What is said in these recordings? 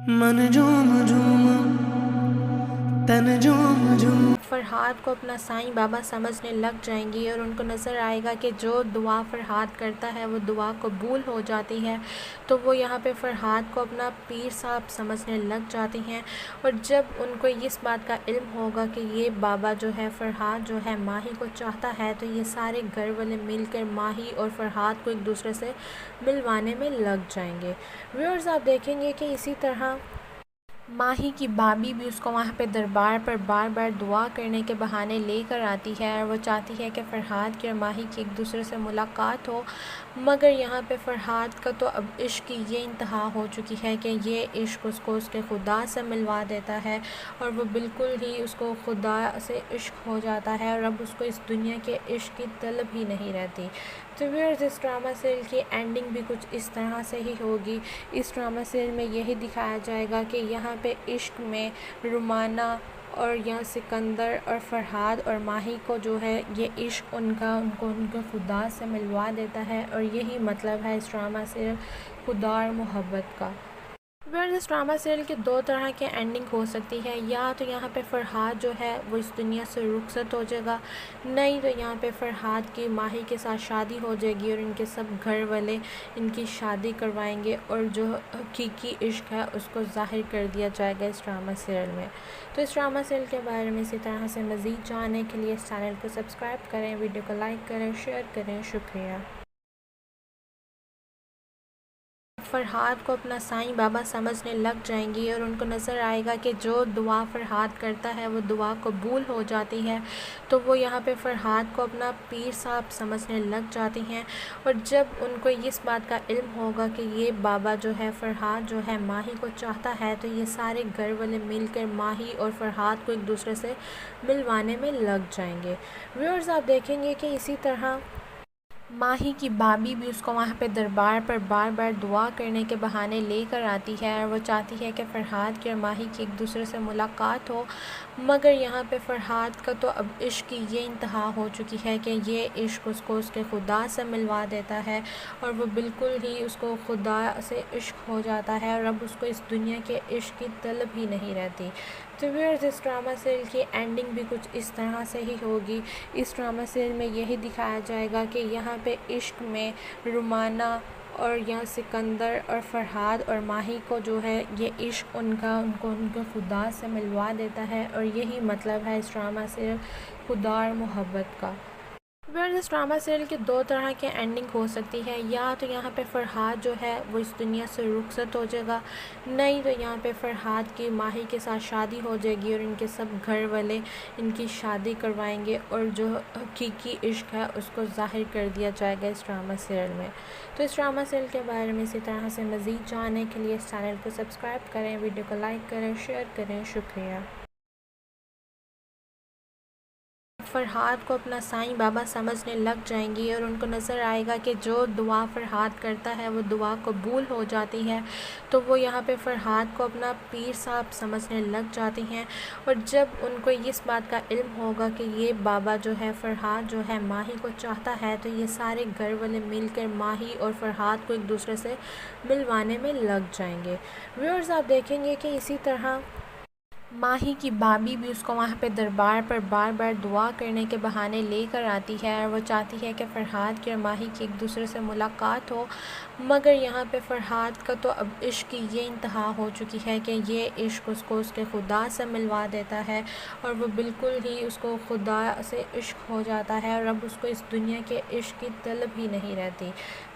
मन झूम झूम तन झूम झूम। फरहाद को अपना साईं बाबा समझने लग जाएंगी और उनको नज़र आएगा कि जो दुआ फरहाद करता है वो दुआ कबूल हो जाती है। तो वो यहाँ पे फरहाद को अपना पीर साहब समझने लग जाती हैं। और जब उनको इस बात का इल्म होगा कि ये बाबा जो है फरहाद जो है माही को चाहता है, तो ये सारे घर वाले मिलकर माही और फरहाद को एक दूसरे से मिलवाने में लग जाएंगे। व्यूअर्स, आप देखेंगे कि इसी तरह माही की भाभी भी उसको वहाँ पे दरबार पर बार बार दुआ करने के बहाने लेकर आती है और वो चाहती है कि फ़रहाद की और माही की एक दूसरे से मुलाकात हो। मगर यहाँ पे फ़रहाद का तो अब इश्क की ये इंतहा हो चुकी है कि ये इश्क उसको उसके खुदा से मिलवा देता है और वो बिल्कुल ही उसको खुदा से इश्क हो जाता है और अब उसको इस दुनिया के इश्क की तलब ही नहीं रहती। तो व्यूअर्स, इस ड्रामा सीरियल की एंडिंग भी कुछ इस तरह से ही होगी। इस ड्रामा सीरियल में यही दिखाया जाएगा कि यहाँ पे इश्क में रुमाना और यहाँ सिकंदर और फ़रहाद और माही को जो है ये इश्क उनके खुदा से मिलवा देता है और यही मतलब है इस ड्रामा सीरियल खुदा और मोहब्बत का। व्यूअर्स, इस ड्रामा सीरियल की दो तरह की एंडिंग हो सकती है। या तो यहाँ पे फ़रहाद जो है वो इस दुनिया से रुखसत हो जाएगा, नहीं तो यहाँ पे फ़रहाद की माही के साथ शादी हो जाएगी और इनके सब घर वाले इनकी शादी करवाएंगे और जो हकीकी इश्क है उसको ज़ाहिर कर दिया जाएगा इस ड्रामा सीरियल में। तो इस ड्रामा सीरियल के बारे में इसी तरह से मज़ीद जानने के लिए इस चैनल को सब्सक्राइब करें, वीडियो को लाइक करें, शेयर करें। शुक्रिया। फ़रहाद को अपना साईं बाबा समझने लग जाएंगी और उनको नज़र आएगा कि जो दुआ फ़रहाद करता है वो दुआ कबूल हो जाती है। तो वो यहाँ पे फ़रहाद को अपना पीर साहब समझने लग जाती हैं। और जब उनको इस बात का इल्म होगा कि ये बाबा जो है फ़रहाद जो है माही को चाहता है, तो ये सारे घर वाले मिलकर माही और फ़रहाद को एक दूसरे से मिलवाने में लग जाएंगे। व्यूअर्स, आप देखेंगे कि इसी तरह माही की भाभी भी उसको वहाँ पे दरबार पर बार बार दुआ करने के बहाने लेकर आती है और वो चाहती है कि फ़रहाद की और माही की एक दूसरे से मुलाकात हो। मगर यहाँ पे फ़रहाद का तो अब इश्क की ये इंतहा हो चुकी है कि ये इश्क उसको उसके खुदा से मिलवा देता है और वो बिल्कुल ही उसको खुदा से इश्क हो जाता है और अब उसको इस दुनिया के इश्क की तलब ही नहीं रहती। तो व्यूअर्स, इस ड्रामा सीरियल की एंडिंग भी कुछ इस तरह से ही होगी। इस ड्रामा सीरियल में यही दिखाया जाएगा कि यहाँ पे इश्क में रुमाना और यहाँ सिकंदर और फ़रहाद और माही को जो है ये इश्क उनके खुदा से मिलवा देता है और यही मतलब है इस ड्रामा सीरियल खुदा और मोहब्बत का। व्यूअर्स, इस ड्रामा सीरियल की दो तरह की एंडिंग हो सकती है। या तो यहाँ पे फ़रहाद जो है वो इस दुनिया से रुखसत हो जाएगा, नहीं तो यहाँ पे फ़रहाद की माही के साथ शादी हो जाएगी और इनके सब घर वाले इनकी शादी करवाएंगे और जो हकीकी इश्क है उसको ज़ाहिर कर दिया जाएगा इस ड्रामा सीरियल में। तो इस ड्रामा सीरियल के बारे में इसी तरह से मज़ीद जानने के लिए इस चैनल को सब्सक्राइब करें, वीडियो को लाइक करें, शेयर करें। शुक्रिया। फ़रहाद को अपना साईं बाबा समझने लग जाएंगी और उनको नज़र आएगा कि जो दुआ फ़रहाद करता है वो दुआ कबूल हो जाती है। तो वो यहाँ पे फ़रहाद को अपना पीर साहब समझने लग जाती हैं। और जब उनको इस बात का इल्म होगा कि ये बाबा जो है फ़रहाद जो है माही को चाहता है, तो ये सारे घर वाले मिलकर माही और फ़रहाद को एक दूसरे से मिलवाने में लग जाएंगे। व्यूअर्स, आप देखेंगे कि इसी तरह माही की भाभी भी उसको वहाँ पे दरबार पर बार बार दुआ करने के बहाने लेकर आती है और वो चाहती है कि फ़रहाद की और माही की एक दूसरे से मुलाकात हो। मगर यहाँ पे फ़रहाद का तो अब इश्क की ये इंतहा हो चुकी है कि ये इश्क उसको उसके खुदा से मिलवा देता है और वो बिल्कुल ही उसको खुदा से इश्क हो जाता है और अब उसको इस दुनिया के इश्क की तलब ही नहीं रहती।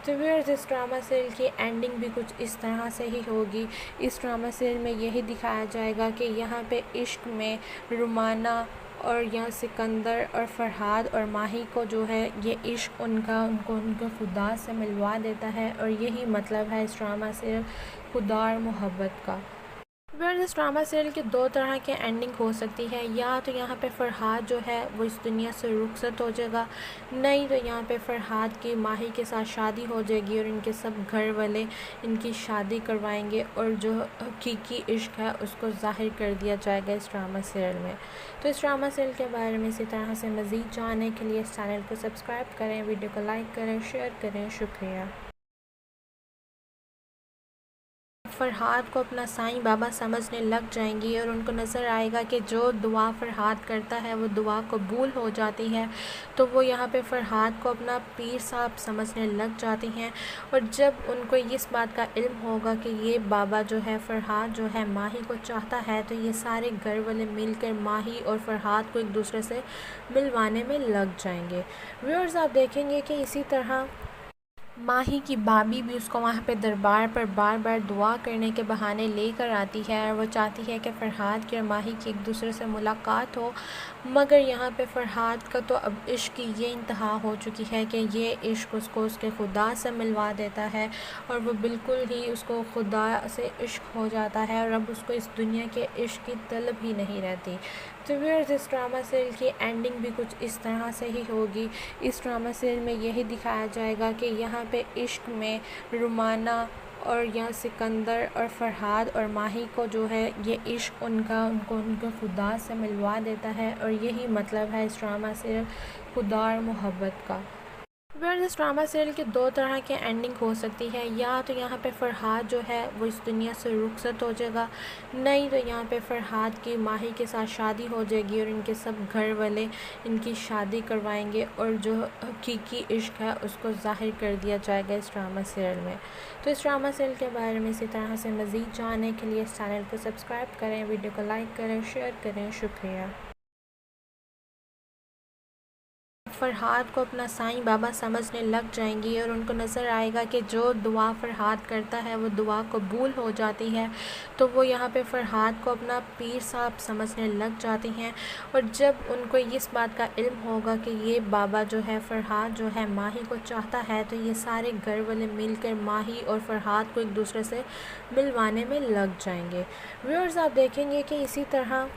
तो व्यूअर्स, इस ड्रामा सीरियल की एंडिंग भी कुछ इस तरह से ही होगी। इस ड्रामा सीरियल में यही दिखाया जाएगा कि यहाँ पे इश्क में रुमाना और यहाँ सिकंदर और फ़रहाद और माही को जो है ये इश्क उनके खुदा से मिलवा देता है और यही मतलब है इस ड्रामा सीरियल खुदा और मोहब्बत का। व्यूअर्स, इस ड्रामा सीरियल की दो तरह की एंडिंग हो सकती है। या तो यहाँ पे फ़रहाद जो है वो इस दुनिया से रुखसत हो जाएगा, नहीं तो यहाँ पे फ़रहाद की माही के साथ शादी हो जाएगी और इनके सब घर वाले इनकी शादी करवाएंगे और जो हकीकी इश्क है उसको ज़ाहिर कर दिया जाएगा इस ड्रामा सीरियल में। तो इस ड्रामा सीरियल के बारे में इसी तरह से मज़ीद जानने के लिए इस चैनल को सब्सक्राइब करें, वीडियो को लाइक करें, शेयर करें। शुक्रिया। फरहाद को अपना साईं बाबा समझने लग जाएंगी और उनको नज़र आएगा कि जो दुआ फरहाद करता है वो दुआ कबूल हो जाती है। तो वो यहाँ पे फरहाद को अपना पीर साहब समझने लग जाती हैं। और जब उनको इस बात का इल्म होगा कि ये बाबा जो है फरहाद जो है माही को चाहता है, तो ये सारे घर वाले मिलकर माही और फरहाद को एक दूसरे से मिलवाने में लग जाएंगे। व्यूअर्स, आप देखेंगे कि इसी तरह माही की भाभी भी उसको वहाँ पे दरबार पर बार बार दुआ करने के बहाने लेकर आती है और वो चाहती है कि फ़रहाद की और माही की एक दूसरे से मुलाकात हो। मगर यहाँ पे फ़रहाद का तो अब इश्क की ये इंतहा हो चुकी है कि ये इश्क उसको उसके खुदा से मिलवा देता है और वो बिल्कुल ही उसको खुदा से इश्क हो जाता है और अब उसको इस दुनिया के इश्क की तलब ही नहीं रहती। तो व्यूअर्स, इस ड्रामा सीरियल की एंडिंग भी कुछ इस तरह से ही होगी। इस ड्रामा सीरियल में यही दिखाया जाएगा कि यहाँ पे इश्क में रुमाना और यहाँ सिकंदर और फ़रहाद और माही को जो है ये इश्क उनको उनके खुदा से मिलवा देता है और यही मतलब है इस ड्रामा सीरियल खुदा और मोहब्बत का। व्यूअर्स, इस ड्रामा सीरियल की दो तरह की एंडिंग हो सकती है। या तो यहाँ पे फ़रहाद जो है वो इस दुनिया से रुखसत हो जाएगा, नहीं तो यहाँ पे फ़रहाद की माही के साथ शादी हो जाएगी और इनके सब घर वाले इनकी शादी करवाएंगे और जो हकीकी इश्क है उसको ज़ाहिर कर दिया जाएगा इस ड्रामा सीरियल में। तो इस ड्रामा सीरियल के बारे में इसी तरह से मज़ीद जानने के लिए इस चैनल को सब्सक्राइब करें, वीडियो को लाइक करें, शेयर करें। शुक्रिया। फ़रहाद को अपना साईं बाबा समझने लग जाएंगी और उनको नज़र आएगा कि जो दुआ फ़रहाद करता है वो दुआ कबूल हो जाती है। तो वो यहाँ पे फ़रहाद को अपना पीर साहब समझने लग जाती हैं। और जब उनको इस बात का इल्म होगा कि ये बाबा जो है फ़रहाद जो है माही को चाहता है, तो ये सारे घर वाले मिलकर माही और फ़रहाद को एक दूसरे से मिलवाने में लग जाएंगे। व्यूअर्स, आप देखेंगे कि इसी तरह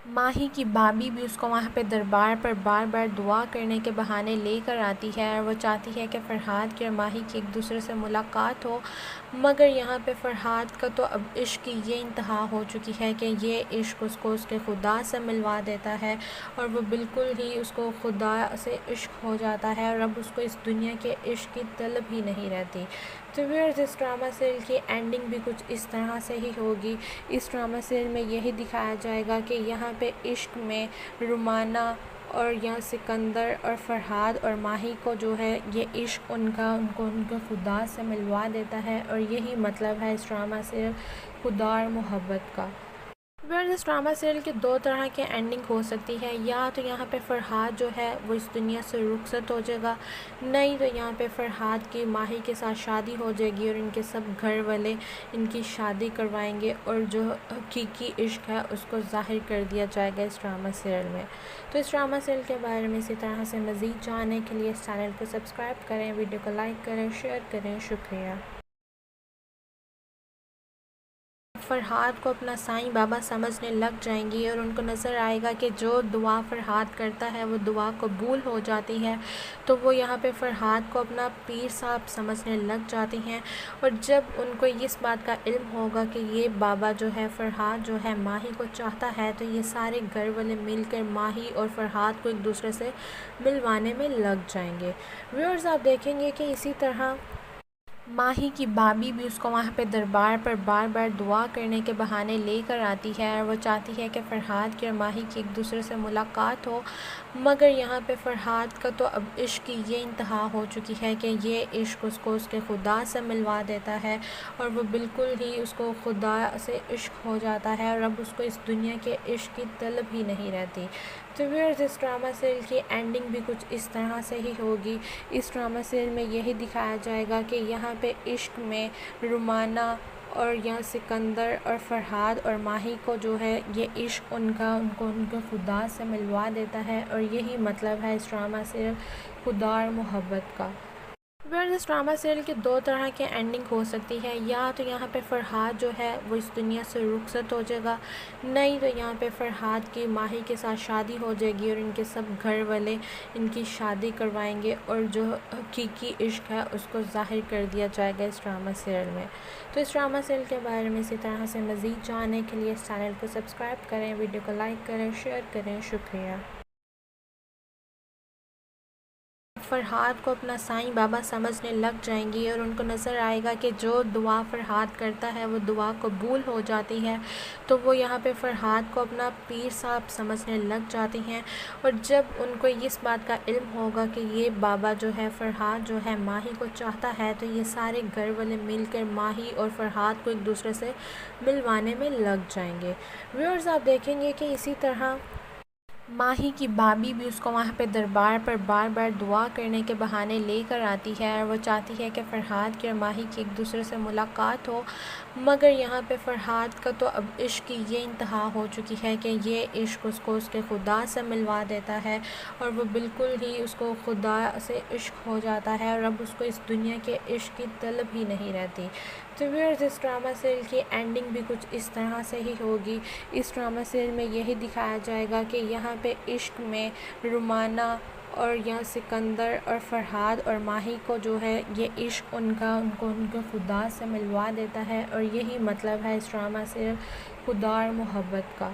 माही की भाभी भी उसको वहाँ पे दरबार पर बार बार दुआ करने के बहाने लेकर आती है और वो चाहती है कि फ़रहाद की और माही की एक दूसरे से मुलाकात हो। मगर यहाँ पे फ़रहाद का तो अब इश्क की ये इंतहा हो चुकी है कि ये इश्क उसको उसके खुदा से मिलवा देता है और वो बिल्कुल ही उसको खुदा से इश्क हो जाता है और अब उसको इस दुनिया के इश्क की तलब ही नहीं रहती। तो व्यूअर्स, इस ड्रामा सीरियल की एंडिंग भी कुछ इस तरह से ही होगी। इस ड्रामा सीरियल में यही दिखाया जाएगा कि यहाँ पे इश्क में रुमाना और यहाँ सिकंदर और फ़रहाद और माही को जो है ये इश्क उनको उनके खुदा से मिलवा देता है और यही मतलब है इस ड्रामा सीरियल खुदा और मोहब्बत का। व्यूअर्स, इस ड्रामा सीरियल की दो तरह की एंडिंग हो सकती है। या तो यहाँ पे फ़रहाद जो है वो इस दुनिया से रुखसत हो जाएगा, नहीं तो यहाँ पे फ़रहाद की माही के साथ शादी हो जाएगी और इनके सब घर वाले इनकी शादी करवाएंगे और जो हकीकी इश्क है उसको ज़ाहिर कर दिया जाएगा इस ड्रामा सीरियल में। तो इस ड्रामा सीरियल के बारे में इसी तरह से मज़ीद जानने के लिए इस चैनल को सब्सक्राइब करें, वीडियो को लाइक करें, शेयर करें। शुक्रिया। फ़रहाद को अपना साईं बाबा समझने लग जाएंगी और उनको नज़र आएगा कि जो दुआ फ़रहाद करता है वो दुआ कबूल हो जाती है। तो वो यहाँ पे फ़रहाद को अपना पीर साहब समझने लग जाती हैं। और जब उनको इस बात का इल्म होगा कि ये बाबा जो है फ़रहाद जो है माही को चाहता है, तो ये सारे घर वाले मिलकर माही और फ़रहाद को एक दूसरे से मिलवाने में लग जाएंगे। व्यूअर्स, आप देखेंगे कि इसी तरह माही की भाभी भी उसको वहाँ पे दरबार पर बार बार दुआ करने के बहाने लेकर आती है और वो चाहती है कि फ़रहाद की और माही की एक दूसरे से मुलाकात हो। मगर यहाँ पे फ़रहाद का तो अब इश्क की ये इंतहा हो चुकी है कि ये इश्क उसको उसके खुदा से मिलवा देता है और वो बिल्कुल ही उसको खुदा से इश्क हो जाता है और अब उसको इस दुनिया के इश्क की तलब ही नहीं रहती। तो व्यूअर्स, इस ड्रामा सीरियल की एंडिंग भी कुछ इस तरह से ही होगी। इस ड्रामा सीरियल में यही दिखाया जाएगा कि यहाँ पे इश्क में रुमाना और यहाँ सिकंदर और फ़रहाद और माही को जो है ये इश्क उनको उनके खुदा से मिलवा देता है और यही मतलब है इस ड्रामा सीरियल खुदा और मोहब्बत का। व्यूअर्स, इस ड्रामा सीरियल की दो तरह की एंडिंग हो सकती है। या तो यहाँ पे फ़रहाद जो है वो इस दुनिया से रुखसत हो जाएगा, नहीं तो यहाँ पे फ़रहाद की माही के साथ शादी हो जाएगी और इनके सब घर वाले इनकी शादी करवाएंगे और जो हकीकी इश्क है उसको ज़ाहिर कर दिया जाएगा इस ड्रामा सीरियल में। तो इस ड्रामा सीरियल के बारे में इसी तरह से मज़ीद जानने के लिए इस चैनल को सब्सक्राइब करें, वीडियो को लाइक करें, शेयर करें। शुक्रिया। फरहाद को अपना साईं बाबा समझने लग जाएंगी और उनको नज़र आएगा कि जो दुआ फरहाद करता है वो दुआ कबूल हो जाती है। तो वो यहाँ पे फरहाद को अपना पीर साहब समझने लग जाती हैं। और जब उनको इस बात का इल्म होगा कि ये बाबा जो है फरहाद जो है माही को चाहता है, तो ये सारे घर वाले मिलकर माही और फरहाद को एक दूसरे से मिलवाने में लग जाएंगे। व्यूअर्स, आप देखेंगे कि इसी तरह माही की भाभी भी उसको वहाँ पे दरबार पर बार बार दुआ करने के बहाने लेकर आती है और वो चाहती है कि फ़रहाद की और माही की एक दूसरे से मुलाकात हो। मगर यहाँ पे फ़रहाद का तो अब इश्क की ये इंतहा हो चुकी है कि ये इश्क उसको उसके खुदा से मिलवा देता है और वो बिल्कुल ही उसको खुदा से इश्क हो जाता है और अब उसको इस दुनिया के इश्क की तलब ही नहीं रहती। तो व्यूअर्स, इस ड्रामा सीरियल की एंडिंग भी कुछ इस तरह से ही होगी। इस ड्रामा सीरियल में यही दिखाया जाएगा कि यहाँ पे इश्क में रुमाना और यहाँ सिकंदर और फरहाद और माही को जो है ये इश्क उनको खुदा से मिलवा देता है और यही मतलब है इस ड्रामा सीरियल खुदा और मोहब्बत का।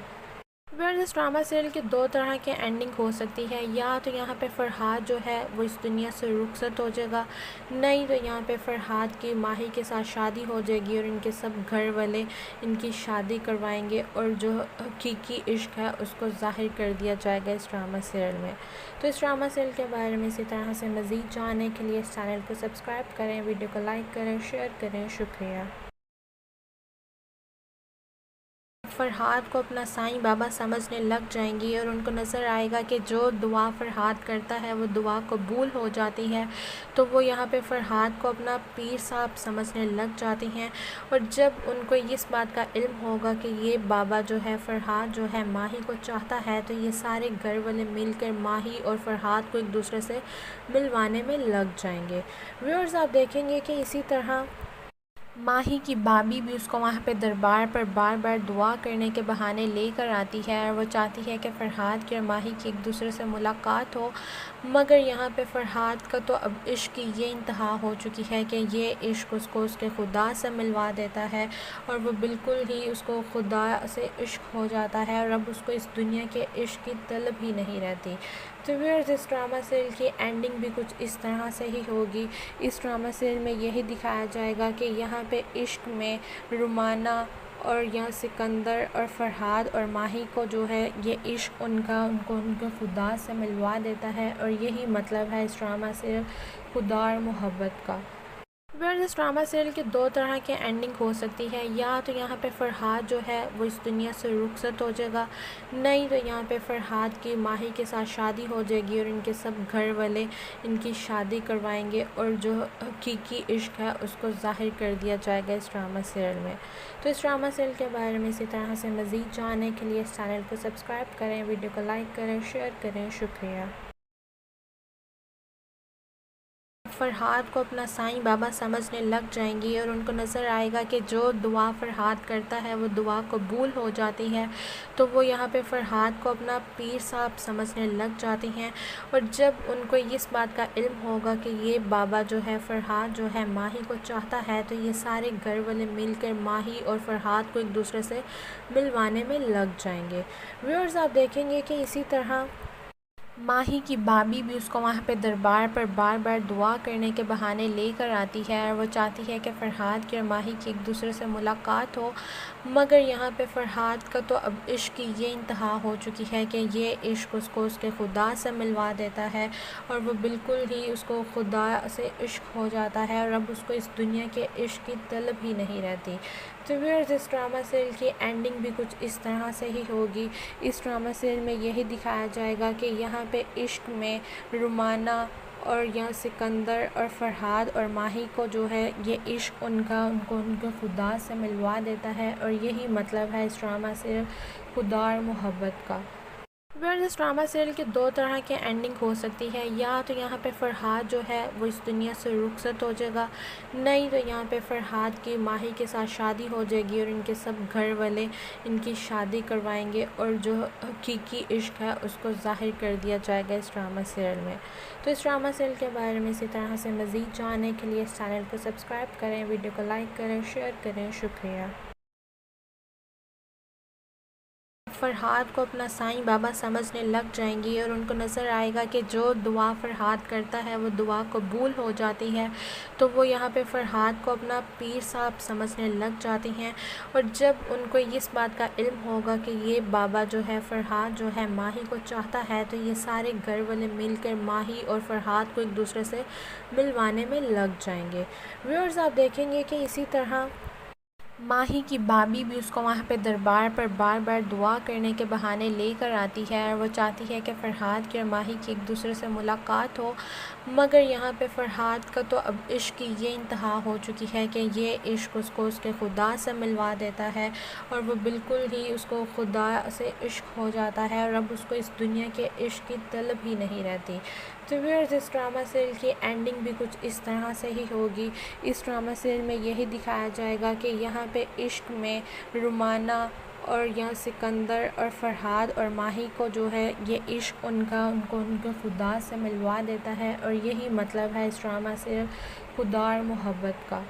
व्यूअर्स, इस ड्रामा सीरियल की दो तरह की एंडिंग हो सकती है। या तो यहाँ पे फरहाद जो है वो इस दुनिया से रुखसत हो जाएगा, नहीं तो यहाँ पे फरहाद की माही के साथ शादी हो जाएगी और इनके सब घर वाले इनकी शादी करवाएंगे और जो हकीकी इश्क है उसको ज़ाहिर कर दिया जाएगा इस ड्रामा सीरियल में। तो इस ड्रामा सीरियल के बारे में इसी तरह से मज़ीद जानने के लिए इस चैनल को सब्सक्राइब करें, वीडियो को लाइक करें, शेयर करें। शुक्रिया। फरहाद को अपना साईं बाबा समझने लग जाएंगी और उनको नज़र आएगा कि जो दुआ फरहाद करता है वो दुआ कबूल हो जाती है। तो वो यहाँ पे फरहाद को अपना पीर साहब समझने लग जाती हैं। और जब उनको इस बात का इल्म होगा कि ये बाबा जो है फरहाद जो है माही को चाहता है, तो ये सारे घर वाले मिलकर माही और फरहाद को एक दूसरे से मिलवाने में लग जाएंगे। व्यूअर्स, आप देखेंगे कि इसी तरह माही की भाभी भी उसको वहाँ पे दरबार पर बार बार दुआ करने के बहाने लेकर आती है और वो चाहती है कि फ़रहाद की और माही की एक दूसरे से मुलाकात हो। मगर यहाँ पे फ़रहाद का तो अब इश्क की ये इंतहा हो चुकी है कि ये इश्क उसको उसके खुदा से मिलवा देता है और वो बिल्कुल ही उसको खुदा से इश्क हो जाता है और अब उसको इस दुनिया के इश्क की तलब ही नहीं रहती। तो व्यूअर्स, इस ड्रामा सीरियल की एंडिंग भी कुछ इस तरह से ही होगी। इस ड्रामा सीरियल में यही दिखाया जाएगा कि यहाँ पे इश्क में रुमाना और यहाँ सिकंदर और फरहाद और माही को जो है ये इश्क उनको खुदा से मिलवा देता है और यही मतलब है इस ड्रामा सीरियल खुदा और मोहब्बत का। व्यूअर्स, इस ड्रामा सीरियल की दो तरह की एंडिंग हो सकती है। या तो यहाँ पे फरहाद जो है वो इस दुनिया से रुखसत हो जाएगा, नहीं तो यहाँ पे फरहाद की माही के साथ शादी हो जाएगी और इनके सब घर वाले इनकी शादी करवाएंगे और जो हकीकी इश्क है उसको ज़ाहिर कर दिया जाएगा इस ड्रामा सीरियल में। तो इस ड्रामा सीरियल के बारे में इसी तरह से मज़ीद जानने के लिए इस चैनल को सब्सक्राइब करें, वीडियो को लाइक करें, शेयर करें। शुक्रिया। फरहाद को अपना साईं बाबा समझने लग जाएंगी और उनको नज़र आएगा कि जो दुआ फरहाद करता है वो दुआ कबूल हो जाती है। तो वो यहाँ पे फरहाद को अपना पीर साहब समझने लग जाती हैं। और जब उनको इस बात का इल्म होगा कि ये बाबा जो है फरहाद जो है माही को चाहता है, तो ये सारे घर वाले मिलकर माही और फरहाद को एक दूसरे से मिलवाने में लग जाएंगे। व्यूअर्स, आप देखेंगे कि इसी तरह माही की भाभी भी उसको वहाँ पे दरबार पर बार बार दुआ करने के बहाने लेकर आती है और वो चाहती है कि फ़रहाद की और माही की एक दूसरे से मुलाकात हो। मगर यहाँ पे फ़रहाद का तो अब इश्क की ये इंतहा हो चुकी है कि ये इश्क उसको उसके खुदा से मिलवा देता है और वो बिल्कुल ही उसको खुदा से इश्क हो जाता है और अब उसको इस दुनिया के इश्क की तलब ही नहीं रहती। तो व्यूअर्स, इस ड्रामा सीरियल की एंडिंग भी कुछ इस तरह से ही होगी। इस ड्रामा सीरियल में यही दिखाया जाएगा कि यहाँ पे इश्क में रुमाना और यहाँ सिकंदर और फरहाद और माही को जो है ये इश्क उनको खुदा से मिलवा देता है और यही मतलब है इस ड्रामा सीरियल खुदा और मोहब्बत का। व्यूअर्स, इस ड्रामा सीरियल की दो तरह की एंडिंग हो सकती है। या तो यहाँ पे फरहाद जो है वो इस दुनिया से रुखसत हो जाएगा, नहीं तो यहाँ पे फरहाद की माही के साथ शादी हो जाएगी और इनके सब घर वाले इनकी शादी करवाएंगे और जो हकीकी इश्क है उसको ज़ाहिर कर दिया जाएगा इस ड्रामा सीरियल में। तो इस ड्रामा सीरियल के बारे में इसी तरह से मज़ीद जानने के लिए इस चैनल को सब्सक्राइब करें, वीडियो को लाइक करें, शेयर करें। शुक्रिया। फरहाद को अपना साईं बाबा समझने लग जाएंगी और उनको नज़र आएगा कि जो दुआ फरहाद करता है वो दुआ कबूल हो जाती है। तो वो यहाँ पे फरहाद को अपना पीर साहब समझने लग जाती हैं। और जब उनको इस बात का इल्म होगा कि ये बाबा जो है फरहाद जो है माही को चाहता है, तो ये सारे घर वाले मिलकर माही और फरहाद को एक दूसरे से मिलवाने में लग जाएंगे। व्यूअर्स, आप देखेंगे कि इसी तरह माही की भाभी भी उसको वहाँ पे दरबार पर बार बार दुआ करने के बहाने लेकर आती है और वो चाहती है कि फ़रहाद की और माही की एक दूसरे से मुलाकात हो। मगर यहाँ पे फ़रहाद का तो अब इश्क की ये इंतहा हो चुकी है कि ये इश्क उसको उसके खुदा से मिलवा देता है और वो बिल्कुल ही उसको खुदा से इश्क हो जाता है और अब उसको इस दुनिया के इश्क की तलब ही नहीं रहती। तो व्यूअर्स, इस ड्रामा सीरियल की एंडिंग भी कुछ इस तरह से ही होगी। इस ड्रामा सीरियल में यही दिखाया जाएगा कि यहाँ पे इश्क में रुमाना और यहाँ सिकंदर और फरहाद और माही को जो है ये इश्क उनको उनके खुदा से मिलवा देता है और यही मतलब है इस ड्रामा सीरियल खुदा और मोहब्बत का।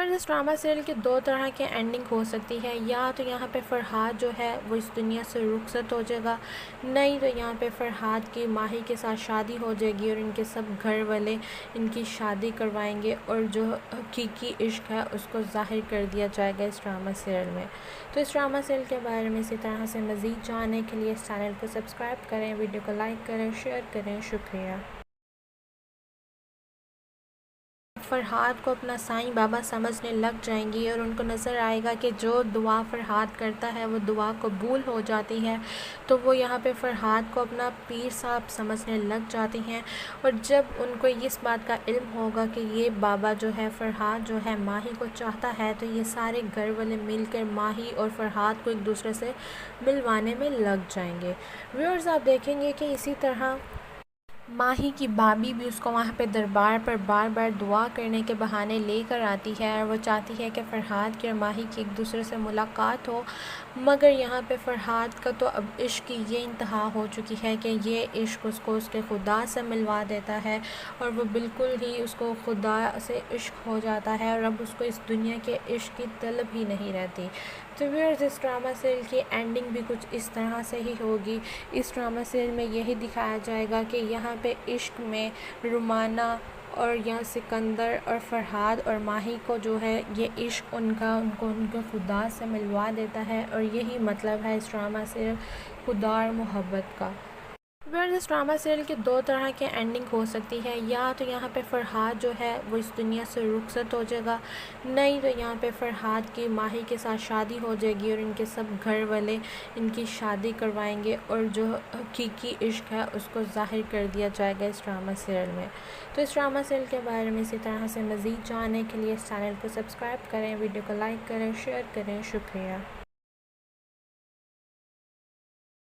इस ड्रामा सीरियल के दो तरह की एंडिंग हो सकती है, या तो यहाँ पे फरहाद जो है वो इस दुनिया से रुखसत हो जाएगा, नहीं तो यहाँ पे फरहाद की माही के साथ शादी हो जाएगी और इनके सब घर वाले इनकी शादी करवाएंगे और जो हकीकी इश्क है उसको ज़ाहिर कर दिया जाएगा इस ड्रामा सीरियल में। तो इस ड्रामा सीरियल के बारे में इसी तरह से मज़ीद जानने के लिए इस चैनल को सब्सक्राइब करें, वीडियो को लाइक करें, शेयर करें। शुक्रिया। फरहाद को अपना साईं बाबा समझने लग जाएंगी और उनको नज़र आएगा कि जो दुआ फरहाद करता है वो दुआ कबूल हो जाती है। तो वो यहाँ पे फरहाद को अपना पीर साहब समझने लग जाती हैं। और जब उनको इस बात का इल्म होगा कि ये बाबा जो है फरहाद जो है माही को चाहता है, तो ये सारे घर वाले मिलकर माही और फरहाद को एक दूसरे से मिलवाने में लग जाएंगे। व्यूअर्स, आप देखेंगे कि इसी तरह माही की भाभी भी उसको वहाँ पे दरबार पर बार बार दुआ करने के बहाने लेकर आती है और वो चाहती है कि फ़रहाद की और माही की एक दूसरे से मुलाकात हो। मगर यहाँ पे फ़रहाद का तो अब इश्क की ये इंतहा हो चुकी है कि ये इश्क उसको उसके खुदा से मिलवा देता है और वो बिल्कुल ही उसको खुदा से इश्क हो जाता है और अब उसको इस दुनिया के इश्क की तलब ही नहीं रहती। तो व्यूअर्स, इस ड्रामा सीरियल की एंडिंग भी कुछ इस तरह से ही होगी। इस ड्रामा सीरियल में यही दिखाया जाएगा कि यहाँ पे इश्क में रुमाना और यहाँ सिकंदर और फरहाद और माही को जो है ये इश्क उनको उनके खुदा से मिलवा देता है और यही मतलब है इस ड्रामा सीरियल खुदा और मोहब्बत का। इस ड्रामा सीरियल के दो तरह की एंडिंग हो सकती है, या तो यहाँ पे फरहाद जो है वो इस दुनिया से रुखसत हो जाएगा, नहीं तो यहाँ पे फरहाद की माही के साथ शादी हो जाएगी और इनके सब घर वाले इनकी शादी करवाएंगे और जो हकीकी इश्क है उसको ज़ाहिर कर दिया जाएगा इस ड्रामा सीरियल में। तो इस ड्रामा सीरियल के बारे में इसी तरह से मज़ीद जानने के लिए इस चैनल को सब्सक्राइब करें, वीडियो को लाइक करें, शेयर करें। शुक्रिया।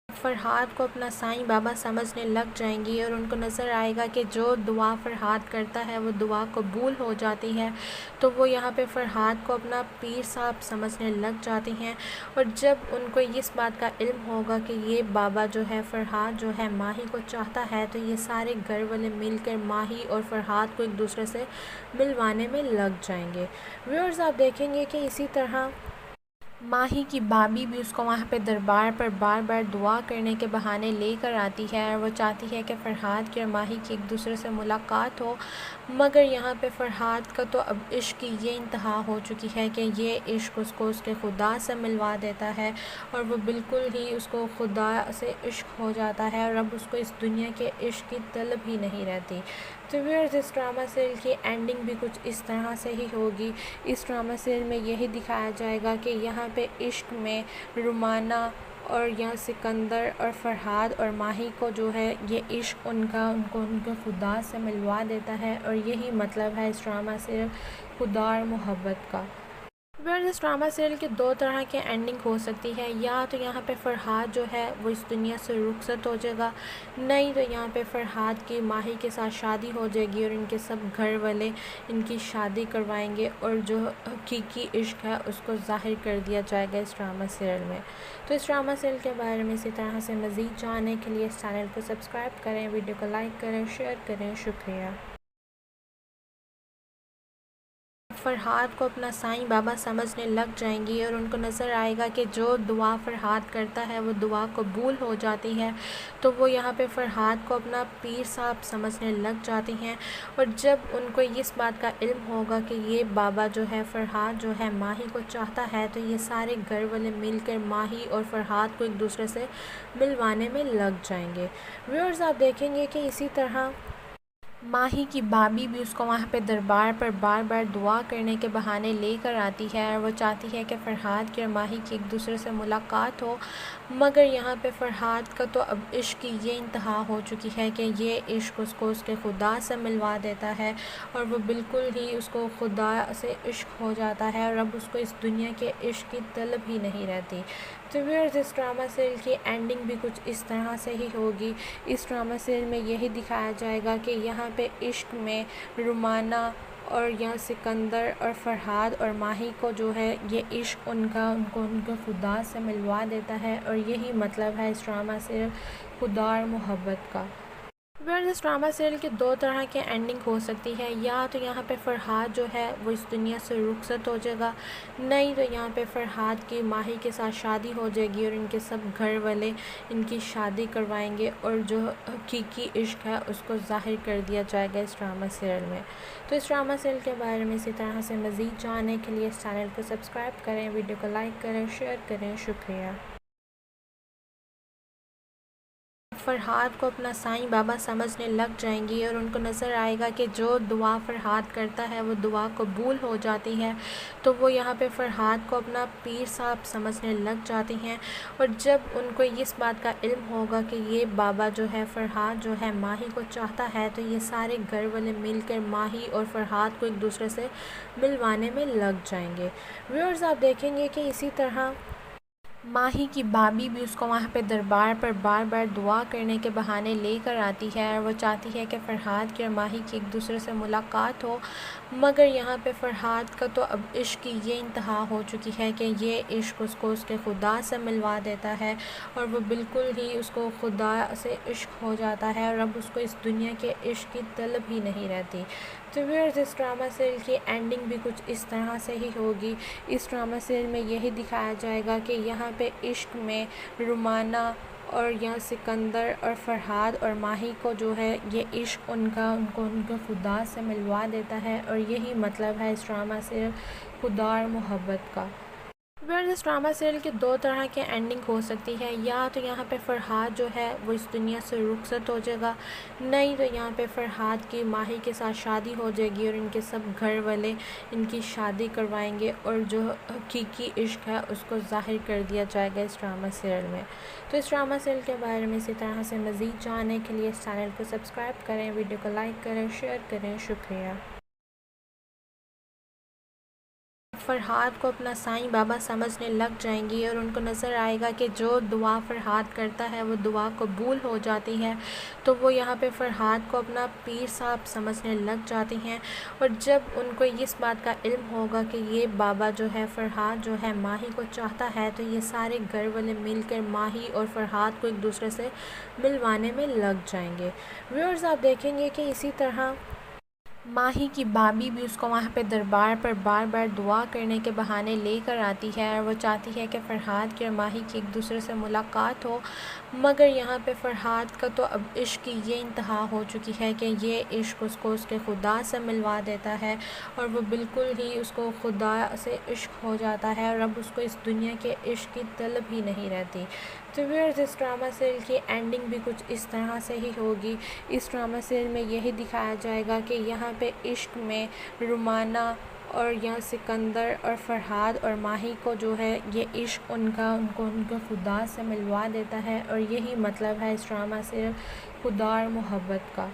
फरहाद को अपना साईं बाबा समझने लग जाएंगी और उनको नज़र आएगा कि जो दुआ फरहाद करता है वो दुआ कबूल हो जाती है। तो वो यहाँ पे फरहाद को अपना पीर साहब समझने लग जाती हैं। और जब उनको इस बात का इल्म होगा कि ये बाबा जो है फरहाद जो है माही को चाहता है, तो ये सारे घर वाले मिलकर माही और फरहाद को एक दूसरे से मिलवाने में लग जाएंगे। व्यूअर्स, आप देखेंगे कि इसी तरह माही की भाभी भी उसको वहाँ पे दरबार पर बार बार दुआ करने के बहाने लेकर आती है और वो चाहती है कि फ़रहाद की और माही की एक दूसरे से मुलाकात हो। मगर यहाँ पे फ़रहाद का तो अब इश्क की ये इंतहा हो चुकी है कि ये इश्क उसको उसके खुदा से मिलवा देता है और वो बिल्कुल ही उसको खुदा से इश्क हो जाता है और अब उसको इस दुनिया के इश्क की तलब ही नहीं रहती। तो व्यूअर्स, इस ड्रामा सीरियल की एंडिंग भी कुछ इस तरह से ही होगी। इस ड्रामा सीरियल में यही दिखाया जाएगा कि यहाँ पे इश्क में रुमाना और यहाँ सिकंदर और फरहाद और माही को जो है ये इश्क उनको उनके खुदा से मिलवा देता है और यही मतलब है इस ड्रामा सीरियल खुदा और मोहब्बत का। इस ड्रामा सीरियल की दो तरह की एंडिंग हो सकती है, या तो यहाँ पे फरहाद जो है वो इस दुनिया से रुखसत हो जाएगा, नहीं तो यहाँ पे फरहाद की माही के साथ शादी हो जाएगी और इनके सब घर वाले इनकी शादी करवाएंगे और जो हकीकी इश्क है उसको ज़ाहिर कर दिया जाएगा इस ड्रामा सीरियल में। तो इस ड्रामा सीरियल के बारे में इसी तरह से मज़ीद जानने के लिए इस चैनल को सब्सक्राइब करें, वीडियो को लाइक करें, शेयर करें। शुक्रिया। फरहाद को अपना साईं बाबा समझने लग जाएंगी और उनको नज़र आएगा कि जो दुआ फरहाद करता है वो दुआ कबूल हो जाती है। तो वो यहाँ पे फरहाद को अपना पीर साहब समझने लग जाती हैं। और जब उनको इस बात का इल्म होगा कि ये बाबा जो है फरहाद जो है माही को चाहता है, तो ये सारे घर वाले मिलकर माही और फरहाद को एक दूसरे से मिलवाने में लग जाएंगे। व्यूअर्स, आप देखेंगे कि इसी तरह माही की भाभी भी उसको वहाँ पे दरबार पर बार बार दुआ करने के बहाने लेकर आती है और वो चाहती है कि फ़रहाद की और माही की एक दूसरे से मुलाकात हो। मगर यहाँ पे फ़रहाद का तो अब इश्क की ये इंतहा हो चुकी है कि ये इश्क उसको उसके खुदा से मिलवा देता है और वो बिल्कुल ही उसको खुदा से इश्क हो जाता है और अब उसको इस दुनिया के इश्क की तलब ही नहीं रहती। तो व्यूअर्स, इस ड्रामा सीरियल की एंडिंग भी कुछ इस तरह से ही होगी। इस ड्रामा सीरियल में यही दिखाया जाएगा कि यहाँ पे इश्क में रुमाना और यहाँ सिकंदर और फ़रहाद और माही को जो है ये इश्क उनको खुदा से मिलवा देता है और यही मतलब है इस ड्रामा सीरियल खुदा और मोहब्बत का। व्यूअर्स, इस ड्रामा सीरियल की दो तरह की एंडिंग हो सकती है। या तो यहाँ पे फ़रहाद जो है वो इस दुनिया से रुखसत हो जाएगा, नहीं तो यहाँ पे फ़रहाद की माही के साथ शादी हो जाएगी और इनके सब घर वाले इनकी शादी करवाएंगे और जो हकीकी इश्क है उसको ज़ाहिर कर दिया जाएगा इस ड्रामा सीरियल में। तो इस ड्रामा सीरियल के बारे में इसी तरह से मज़ीद जानने के लिए इस चैनल को सब्सक्राइब करें, वीडियो को लाइक करें, शेयर करें। शुक्रिया। फ़रहाद को अपना साईं बाबा समझने लग जाएंगी और उनको नज़र आएगा कि जो दुआ फ़रहाद करता है वो दुआ कबूल हो जाती है। तो वो यहाँ पे फ़रहाद को अपना पीर साहब समझने लग जाती हैं। और जब उनको इस बात का इल्म होगा कि ये बाबा जो है फ़रहाद जो है माही को चाहता है, तो ये सारे घर वाले मिलकर माही और फ़रहाद को एक दूसरे से मिलवाने में लग जाएंगे। व्यूअर्स, आप देखेंगे कि इसी तरह माही की भाभी भी उसको वहाँ पे दरबार पर बार बार दुआ करने के बहाने लेकर आती है और वो चाहती है कि फ़रहाद की और माही की एक दूसरे से मुलाकात हो। मगर यहाँ पे फ़रहाद का तो अब इश्क की ये इंतहा हो चुकी है कि ये इश्क उसको उसके खुदा से मिलवा देता है और वो बिल्कुल ही उसको खुदा से इश्क हो जाता है और अब उसको इस दुनिया के इश्क की तलब ही नहीं रहती। तो व्यूअर्स, इस ड्रामा सीरियल की एंडिंग भी कुछ इस तरह से ही होगी। इस ड्रामा सीरियल में यही दिखाया जाएगा कि यहाँ पे इश्क में रुमाना और यहाँ सिकंदर और फ़रहाद और माही को जो है ये इश्क उनको खुदा से मिलवा देता है और यही मतलब है इस ड्रामा सीरियल खुदा और मोहब्बत का। व्यूअर्स, इस ड्रामा सीरियल की दो तरह की एंडिंग हो सकती है। या तो यहाँ पे फ़रहाद जो है वो इस दुनिया से रुखसत हो जाएगा, नहीं तो यहाँ पे फ़रहाद की माही के साथ शादी हो जाएगी और इनके सब घर वाले इनकी शादी करवाएंगे और जो हकीकी इश्क है उसको ज़ाहिर कर दिया जाएगा इस ड्रामा सीरियल में। तो इस ड्रामा सीरियल के बारे में इसी तरह से मज़ीद जानने के लिए इस चैनल को सब्सक्राइब करें, वीडियो को लाइक करें, शेयर करें। शुक्रिया। फ़रहाद को अपना साईं बाबा समझने लग जाएंगी और उनको नज़र आएगा कि जो दुआ फ़रहाद करता है वो दुआ कबूल हो जाती है। तो वो यहाँ पे फ़रहाद को अपना पीर साहब समझने लग जाती हैं। और जब उनको इस बात का इल्म होगा कि ये बाबा जो है फ़रहाद जो है माही को चाहता है, तो ये सारे घर वाले मिलकर माही और फ़रहाद को एक दूसरे से मिलवाने में लग जाएंगे। व्यूअर्स, आप देखेंगे कि इसी तरह माही की भाभी भी उसको वहाँ पे दरबार पर बार बार दुआ करने के बहाने लेकर आती है और वो चाहती है कि फ़रहाद की और माही की एक दूसरे से मुलाकात हो। मगर यहाँ पे फ़रहाद का तो अब इश्क की ये इंतहा हो चुकी है कि ये इश्क उसको उसके खुदा से मिलवा देता है और वो बिल्कुल ही उसको खुदा से इश्क हो जाता है और अब उसको इस दुनिया के इश्क की तलब ही नहीं रहती। तो व्यूअर्स, इस ड्रामा सीरियल की एंडिंग भी कुछ इस तरह से ही होगी। इस ड्रामा सीरियल में यही दिखाया जाएगा कि यहाँ पे इश्क में रुमाना और यहाँ सिकंदर और फ़रहाद और माही को जो है ये इश्क उनको खुदा से मिलवा देता है और यही मतलब है इस ड्रामा सीरियल खुदा और मोहब्बत का।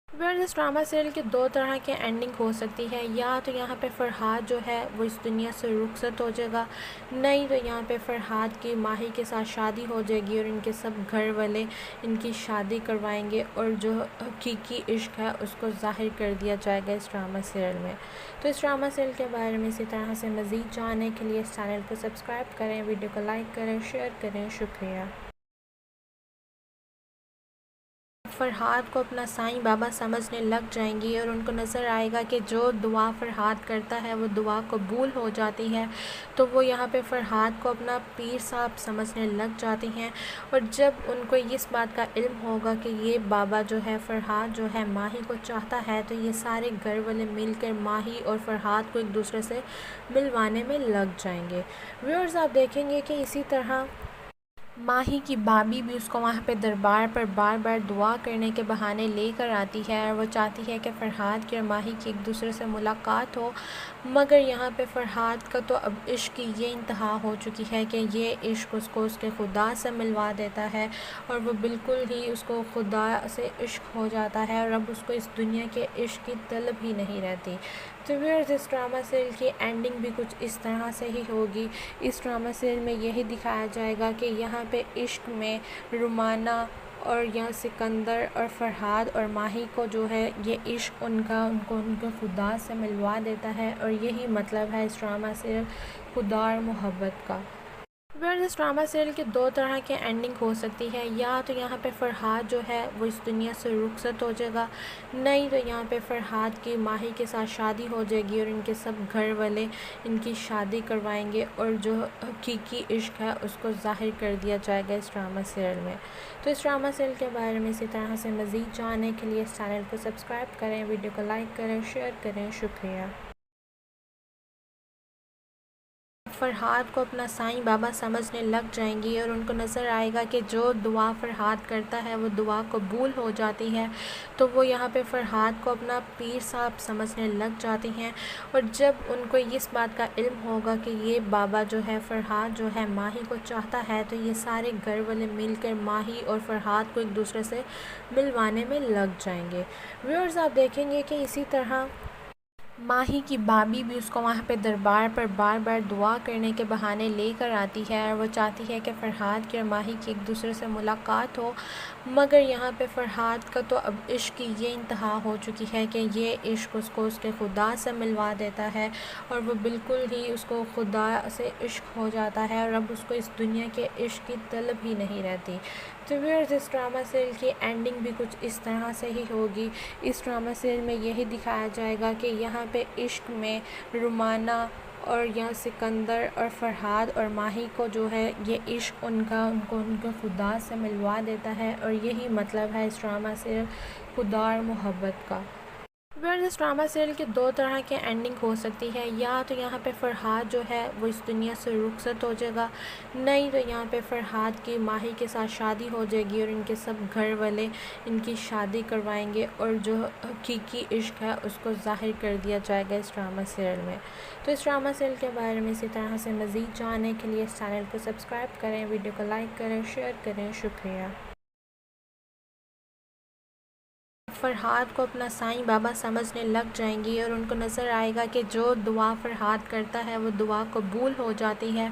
व्यूअर्स, इस ड्रामा सीरियल की दो तरह की एंडिंग हो सकती है। या तो यहाँ पे फ़रहाद जो है वो इस दुनिया से रुखसत हो जाएगा, नहीं तो यहाँ पे फ़रहाद की माही के साथ शादी हो जाएगी और इनके सब घर वाले इनकी शादी करवाएंगे और जो हकीकी इश्क है उसको ज़ाहिर कर दिया जाएगा इस ड्रामा सीरियल में। तो इस ड्रामा सीरियल के बारे में इसी तरह से मज़ीद जानने के लिए इस चैनल को सब्सक्राइब करें, वीडियो को लाइक करें, शेयर करें। शुक्रिया। फरहाद को अपना साईं बाबा समझने लग जाएंगी और उनको नज़र आएगा कि जो दुआ फरहाद करता है वो दुआ कबूल हो जाती है। तो वो यहाँ पे फरहाद को अपना पीर साहब समझने लग जाती हैं। और जब उनको इस बात का इल्म होगा कि ये बाबा जो है फरहाद जो है माही को चाहता है, तो ये सारे घर वाले मिलकर माही और फरहाद को एक दूसरे से मिलवाने में लग जाएंगे। व्यूअर्स, आप देखेंगे कि इसी तरह माही की भाभी भी उसको वहाँ पे दरबार पर बार बार दुआ करने के बहाने लेकर आती है और वो चाहती है कि फ़रहाद की और माही की एक दूसरे से मुलाकात हो। मगर यहाँ पे फ़रहाद का तो अब इश्क की ये इंतहा हो चुकी है कि ये इश्क उसको उसके खुदा से मिलवा देता है और वो बिल्कुल ही उसको खुदा से इश्क हो जाता है और अब उसको इस दुनिया के इश्क की तलब ही नहीं रहती। तो व्यूअर्स, इस ड्रामा सीरियल की एंडिंग भी कुछ इस तरह से ही होगी। इस ड्रामा सीरियल में यही दिखाया जाएगा कि यहाँ पे इश्क में रुमाना और यहाँ सिकंदर और फरहाद और माही को जो है ये इश्क उनको उनके खुदा से मिलवा देता है और यही मतलब है इस ड्रामा सीरियल खुदा और मोहब्बत का। इस ड्रामा सीरियल के दो तरह की एंडिंग हो सकती है, या तो यहाँ पे फरहाद जो है वो इस दुनिया से रुखसत हो जाएगा, नहीं तो यहाँ पे फरहाद की माही के साथ शादी हो जाएगी और इनके सब घर वाले इनकी शादी करवाएंगे और जो हकीकी इश्क है उसको ज़ाहिर कर दिया जाएगा इस ड्रामा सीरियल में। तो इस ड्रामा सीरियल के बारे में इसी तरह से मज़ीद जानने के लिए इस चैनल को सब्सक्राइब करें, वीडियो को लाइक करें, शेयर करें। शुक्रिया। फरहाद को अपना साईं बाबा समझने लग जाएंगी और उनको नज़र आएगा कि जो दुआ फरहाद करता है वो दुआ कबूल हो जाती है। तो वो यहाँ पे फरहाद को अपना पीर साहब समझने लग जाती हैं। और जब उनको इस बात का इल्म होगा कि ये बाबा जो है फरहाद जो है माही को चाहता है, तो ये सारे घर वाले मिलकर माही और फरहाद को एक दूसरे से मिलवाने में लग जाएंगे। व्यूअर्स, आप देखेंगे कि इसी तरह माही की भाभी भी उसको वहाँ पे दरबार पर बार बार दुआ करने के बहाने लेकर आती है और वो चाहती है कि फ़रहाद की और माही की एक दूसरे से मुलाकात हो। मगर यहाँ पे फ़रहाद का तो अब इश्क की ये इंतहा हो चुकी है कि ये इश्क उसको उसके खुदा से मिलवा देता है और वो बिल्कुल ही उसको खुदा से इश्क हो जाता है और अब उसको इस दुनिया के इश्क की तलब ही नहीं रहती। तो व्यूअर्स, इस ड्रामा सीरियल की एंडिंग भी कुछ इस तरह से ही होगी। इस ड्रामा सीरियल में यही दिखाया जाएगा कि यहाँ पे इश्क में रुमाना और यहाँ सिकंदर और फरहाद और माही को जो है ये इश्क उनको उनके खुदा से मिलवा देता है और यही मतलब है इस ड्रामा सीरियल खुदा और मोहब्बत का। इस ड्रामा सीरियल के दो तरह की एंडिंग हो सकती है, या तो यहाँ पे फरहाद जो है वो इस दुनिया से रुखसत हो जाएगा, नहीं तो यहाँ पे फरहाद की माही के साथ शादी हो जाएगी और इनके सब घर वाले इनकी शादी करवाएंगे और जो हकीकी इश्क है उसको ज़ाहिर कर दिया जाएगा इस ड्रामा सीरियल में। तो इस ड्रामा सीरियल के बारे में इसी तरह से मज़ीद जानने के लिए इस चैनल को सब्सक्राइब करें, वीडियो को लाइक करें, शेयर करें। शुक्रिया। फरहाद को अपना साईं बाबा समझने लग जाएंगी और उनको नज़र आएगा कि जो दुआ फरहाद करता है वो दुआ कबूल हो जाती है।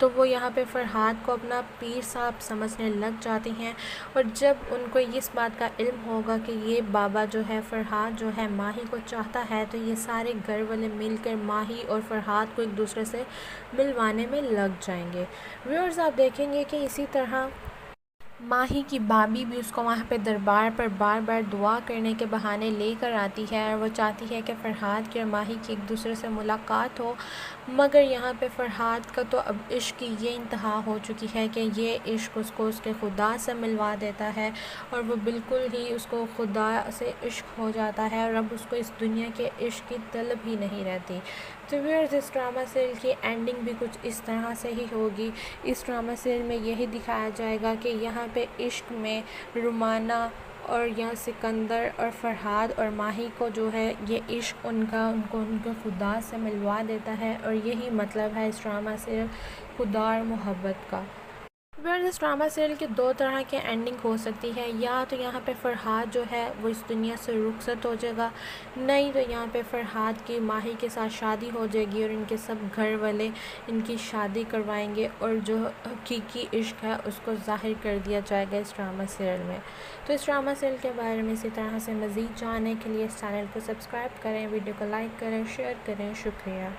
तो वो यहाँ पे फरहाद को अपना पीर साहब समझने लग जाती हैं। और जब उनको इस बात का इल्म होगा कि ये बाबा जो है फरहाद जो है माही को चाहता है, तो ये सारे घर वाले मिलकर माही और फरहाद को एक दूसरे से मिलवाने में लग जाएंगे। व्यूअर्स, आप देखेंगे कि इसी तरह माही की भाभी भी उसको वहाँ पे दरबार पर बार बार दुआ करने के बहाने लेकर आती है और वो चाहती है कि फ़रहाद की और माही की एक दूसरे से मुलाकात हो। मगर यहाँ पे फ़रहाद का तो अब इश्क की ये इंतहा हो चुकी है कि ये इश्क उसको उसके खुदा से मिलवा देता है और वो बिल्कुल ही उसको खुदा से इश्क हो जाता है और अब उसको इस दुनिया के इश्क की तलब ही नहीं रहती। तो व्यूअर्स, इस ड्रामा सीरियल की एंडिंग भी कुछ इस तरह से ही होगी। इस ड्रामा सीरियल में यही दिखाया जाएगा कि यहाँ पे इश्क में रुमाना और यहाँ सिकंदर और फरहाद और माही को जो है ये इश्क उनको उनके खुदा से मिलवा देता है और यही मतलब है इस ड्रामा सीरियल खुदा और मोहब्बत का। इस ड्रामा सीरियल की दो तरह की एंडिंग हो सकती है, या तो यहाँ पे फरहाद जो है वो इस दुनिया से रुखसत हो जाएगा, नहीं तो यहाँ पे फरहाद की माही के साथ शादी हो जाएगी और इनके सब घर वाले इनकी शादी करवाएंगे और जो हकीकी इश्क है उसको ज़ाहिर कर दिया जाएगा इस ड्रामा सीरियल में। तो इस ड्रामा सीरियल के बारे में इसी तरह से मज़ीद जानने के लिए इस चैनल को सब्सक्राइब करें, वीडियो को लाइक करें, शेयर करें। शुक्रिया।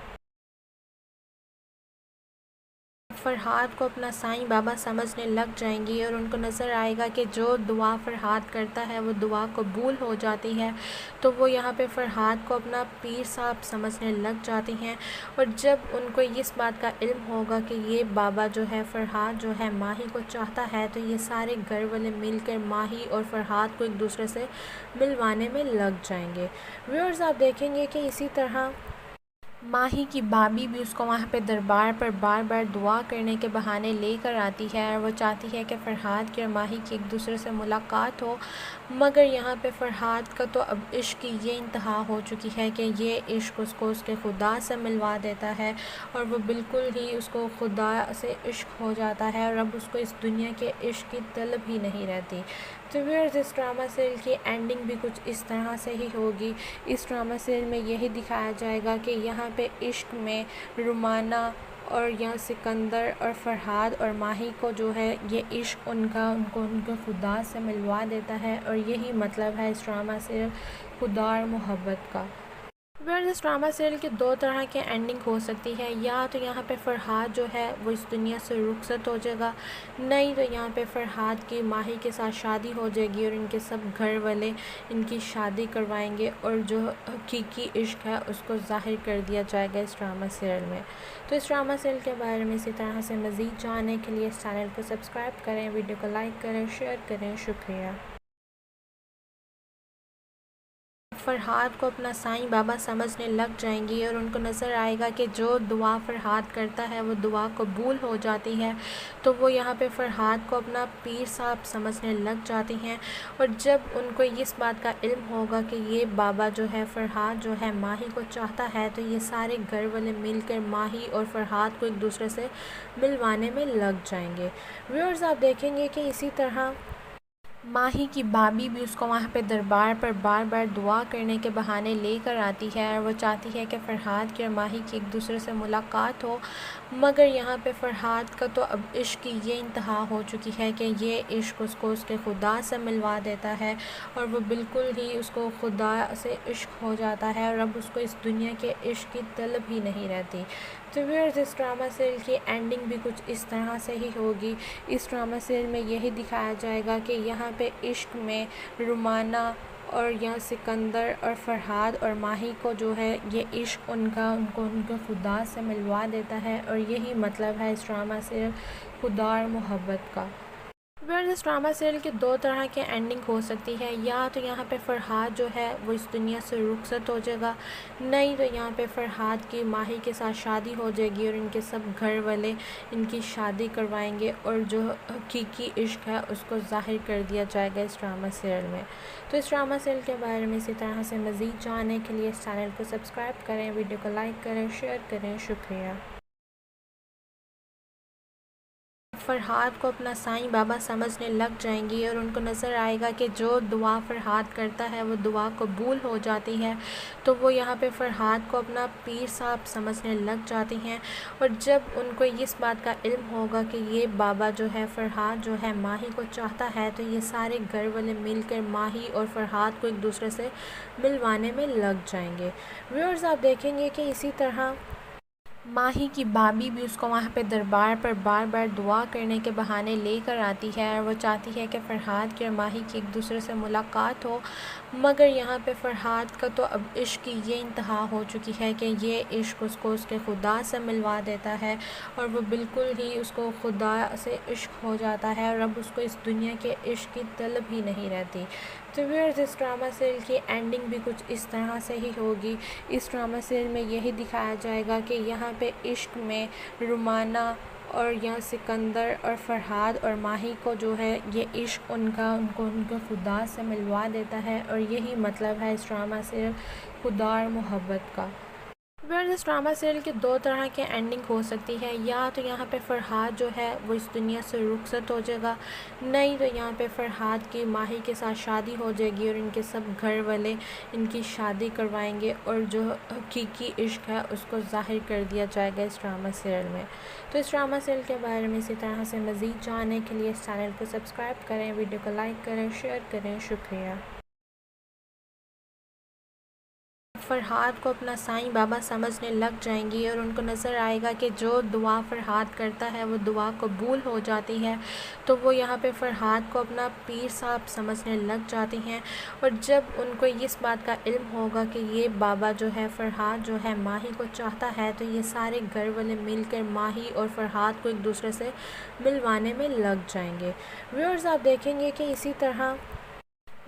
फरहाद को अपना साईं बाबा समझने लग जाएंगी और उनको नज़र आएगा कि जो दुआ फरहाद करता है वो दुआ कबूल हो जाती है। तो वो यहाँ पे फरहाद को अपना पीर साहब समझने लग जाती हैं। और जब उनको इस बात का इल्म होगा कि ये बाबा जो है फरहाद जो है माही को चाहता है, तो ये सारे घर वाले मिलकर माही और फरहाद को एक दूसरे से मिलवाने में लग जाएंगे। व्यूअर्स, आप देखेंगे कि इसी तरह माही की भाभी भी उसको वहाँ पे दरबार पर बार बार दुआ करने के बहाने लेकर आती है और वो चाहती है कि फ़रहाद की और माही की एक दूसरे से मुलाकात हो। मगर यहाँ पे फ़रहाद का तो अब इश्क की ये इंतहा हो चुकी है कि ये इश्क उसको उसके खुदा से मिलवा देता है और वो बिल्कुल ही उसको खुदा से इश्क हो जाता है और अब उसको इस दुनिया के इश्क की तलब ही नहीं रहती। तो व्यूअर्स, इस ड्रामा सीरियल की एंडिंग भी कुछ इस तरह से ही होगी। इस ड्रामा सीरियल में यही दिखाया जाएगा कि यहाँ पे इश्क में रुमाना और यहाँ सिकंदर और फरहाद और माही को जो है ये इश्क उनको उनके खुदा से मिलवा देता है और यही मतलब है इस ड्रामा सीरियल खुदा और मोहब्बत का। व्यूअर्स, इस ड्रामा सीरियल की दो तरह की एंडिंग हो सकती है। या तो यहाँ पे फरहाद जो है वो इस दुनिया से रुखसत हो जाएगा, नहीं तो यहाँ पे फरहाद की माही के साथ शादी हो जाएगी और इनके सब घर वाले इनकी शादी करवाएंगे और जो हकीकी इश्क है उसको ज़ाहिर कर दिया जाएगा इस ड्रामा सीरियल में। तो इस ड्रामा सीरियल के बारे में इसी तरह से मज़ीद जानने के लिए इस चैनल को सब्सक्राइब करें, वीडियो को लाइक करें, शेयर करें। शुक्रिया। फरहाद को अपना साईं बाबा समझने लग जाएंगी और उनको नज़र आएगा कि जो दुआ फरहाद करता है वो दुआ कबूल हो जाती है। तो वो यहाँ पे फरहाद को अपना पीर साहब समझने लग जाती हैं। और जब उनको इस बात का इल्म होगा कि ये बाबा जो है फरहाद जो है माही को चाहता है, तो ये सारे घर वाले मिलकर माही और फरहाद को एक दूसरे से मिलवाने में लग जाएंगे। व्यूअर्स, आप देखेंगे कि इसी तरह माही की भाभी भी उसको वहाँ पे दरबार पर बार बार दुआ करने के बहाने लेकर आती है और वो चाहती है कि फ़रहाद की और माही की एक दूसरे से मुलाकात हो। मगर यहाँ पे फ़रहाद का तो अब इश्क की ये इंतहा हो चुकी है कि ये इश्क उसको उसके खुदा से मिलवा देता है और वो बिल्कुल ही उसको खुदा से इश्क हो जाता है और अब उसको इस दुनिया के इश्क की तलब ही नहीं रहती। तो व्यूअर्स, इस ड्रामा सीरियल की एंडिंग भी कुछ इस तरह से ही होगी। इस ड्रामा सीरियल में यही दिखाया जाएगा कि यहाँ पे इश्क में रुमाना और यहाँ सिकंदर और फरहाद और माही को जो है ये इश्क उनको उनके खुदा से मिलवा देता है और यही मतलब है इस ड्रामा सीरियल खुदा और मोहब्बत का। व्यूअर्स, इस ड्रामा सीरियल की दो तरह की एंडिंग हो सकती है। या तो यहाँ पे फरहाद जो है वो इस दुनिया से रुखसत हो जाएगा, नहीं तो यहाँ पे फरहाद की माही के साथ शादी हो जाएगी और इनके सब घर वाले इनकी शादी करवाएंगे और जो हकीकी इश्क है उसको ज़ाहिर कर दिया जाएगा इस ड्रामा सीरियल में। तो इस ड्रामा सीरियल के बारे में इसी तरह से मज़ीद जानने के लिए इस चैनल को सब्सक्राइब करें, वीडियो को लाइक करें, शेयर करें। शुक्रिया। फरहाद को अपना साईं बाबा समझने लग जाएंगी और उनको नज़र आएगा कि जो दुआ फरहाद करता है वो दुआ कबूल हो जाती है। तो वो यहाँ पे फरहाद को अपना पीर साहब समझने लग जाती हैं। और जब उनको इस बात का इल्म होगा कि ये बाबा जो है फरहाद जो है माही को चाहता है, तो ये सारे घर वाले मिलकर माही और फरहाद को एक दूसरे से मिलवाने में लग जाएंगे। व्यूअर्स, आप देखेंगे कि इसी तरह माही की भाभी भी उसको वहाँ पे दरबार पर बार बार दुआ करने के बहाने लेकर आती है और वो चाहती है कि फ़रहाद की और माही की एक दूसरे से मुलाकात हो। मगर यहाँ पे फ़रहाद का तो अब इश्क की ये इंतहा हो चुकी है कि ये इश्क उसको उसके खुदा से मिलवा देता है और वो बिल्कुल ही उसको खुदा से इश्क हो जाता है और अब उसको इस दुनिया के इश्क की तलब ही नहीं रहती। तो व्यूअर्स, इस ड्रामा सीरियल की एंडिंग भी कुछ इस तरह से ही होगी। इस ड्रामा सीरियल में यही दिखाया जाएगा कि यहाँ पे इश्क में रुमाना और यहाँ सिकंदर और फरहाद और माही को जो है ये इश्क उनको उनके खुदा से मिलवा देता है और यही मतलब है इस ड्रामा सीरियल खुदा और मोहब्बत का। व्यूअर्स, इस ड्रामा सीरियल की दो तरह की एंडिंग हो सकती है। या तो यहाँ पे फरहाद जो है वो इस दुनिया से रुखसत हो जाएगा, नहीं तो यहाँ पे फरहाद की माही के साथ शादी हो जाएगी और इनके सब घर वाले इनकी शादी करवाएंगे और जो हकीकी इश्क है उसको ज़ाहिर कर दिया जाएगा इस ड्रामा सीरियल में। तो इस ड्रामा सीरियल के बारे में इसी तरह से मज़ीद जानने के लिए इस चैनल को सब्सक्राइब करें, वीडियो को लाइक करें, शेयर करें। शुक्रिया। फ़रहाद को अपना साईं बाबा समझने लग जाएंगी और उनको नज़र आएगा कि जो दुआ फ़रहाद करता है वो दुआ कबूल हो जाती है। तो वो यहाँ पे फ़रहाद को अपना पीर साहब समझने लग जाती हैं। और जब उनको इस बात का इल्म होगा कि ये बाबा जो है फ़रहाद जो है माही को चाहता है, तो ये सारे घर वाले मिलकर माही और फ़रहाद को एक दूसरे से मिलवाने में लग जाएंगे। व्यूअर्स, आप देखेंगे कि इसी तरह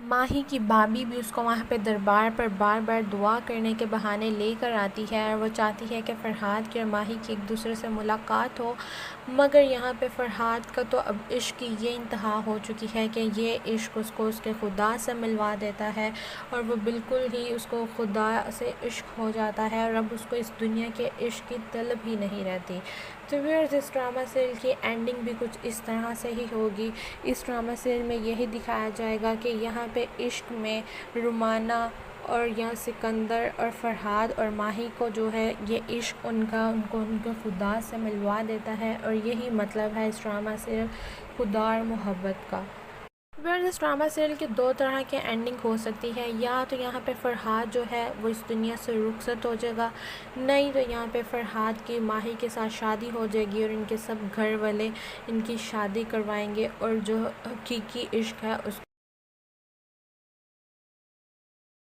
माही की भाभी भी उसको वहाँ पे दरबार पर बार बार दुआ करने के बहाने लेकर आती है और वो चाहती है कि फ़रहाद की और माही की एक दूसरे से मुलाकात हो। मगर यहाँ पे फ़रहाद का तो अब इश्क की ये इंतहा हो चुकी है कि ये इश्क उसको उसके खुदा से मिलवा देता है और वो बिल्कुल ही उसको खुदा से इश्क हो जाता है और अब उसको इस दुनिया के इश्क की तलब ही नहीं रहती। तो व्यूअर्स, इस ड्रामा सीरियल की एंडिंग भी कुछ इस तरह से ही होगी। इस ड्रामा सीरियल में यही दिखाया जाएगा कि यहाँ पे इश्क में रुमाना और यहाँ सिकंदर और फ़रहाद और माही को जो है ये इश्क उनको उनके खुदा से मिलवा देता है और यही मतलब है इस ड्रामा सीरियल खुदा और मोहब्बत का। व्यूअर्स, इस ड्रामा सीरियल की दो तरह की एंडिंग हो सकती है। या तो यहाँ पे फ़रहाद जो है वो इस दुनिया से रुखसत हो जाएगा, नहीं तो यहाँ पे फ़रहाद की माही के साथ शादी हो जाएगी और इनके सब घर वाले इनकी शादी करवाएंगे और जो हकीकी इश्क है उस